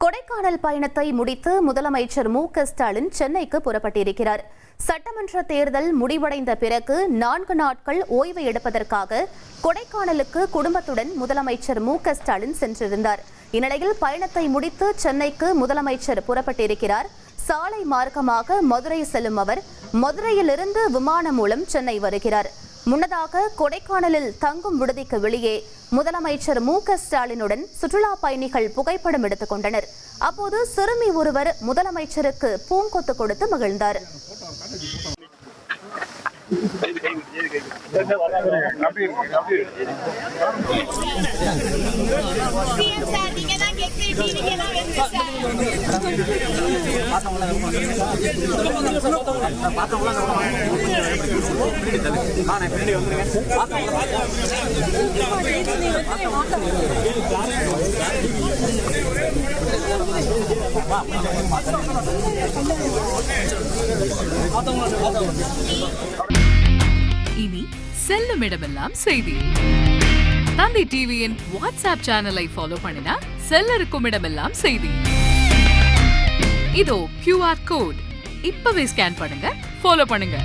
கொடைக்கானல் பயணத்தை முடித்து முதலமைச்சர் மு.க.ஸ்டாலின் சென்னைக்கு புறப்பட்டிருக்கிறார். சட்டமன்ற தேர்தல் முடிவடைந்த பிறகு 4 நாட்கள் ஓய்வு எடுப்பதற்காக கொடைக்கானலுக்கு குடும்பத்துடன் முதலமைச்சர் மு.க.ஸ்டாலின் சென்றிருந்தார். இந்நிலையில் பயணத்தை முடித்து சென்னைக்கு முதலமைச்சர் புறப்பட்டிருக்கிறார். சாலை மார்க்கமாக மதுரை செல்லும் அவர் மதுரையிலிருந்து விமானம் மூலம் சென்னை வருகிறார். முன்னதாக கொடைக்கானலில் தங்கும் விடுதிக்கு வெளியே முதலமைச்சர் மு.க.ஸ்டாலினுடன் சுற்றுலா பயணிகள் புகைப்படம் எடுத்துக் கொண்டனர். அப்போது சிறுமி ஒருவர் முதலமைச்சருக்கு பூங்கொத்து கொடுத்து மகிழ்ந்தார். இனி செல்லும் இடமெல்லாம் செய்தி. தந்தி டிவியின் வாட்ஸ்அப் சேனலை ஃபாலோ பண்ணினா செல்ல இருக்கும் இடமெல்லாம் செய்தி. இதோ QR கோட் இப்பவே ஸ்கேன் பண்ணுங்க, ஃபாலோ பண்ணுங்க.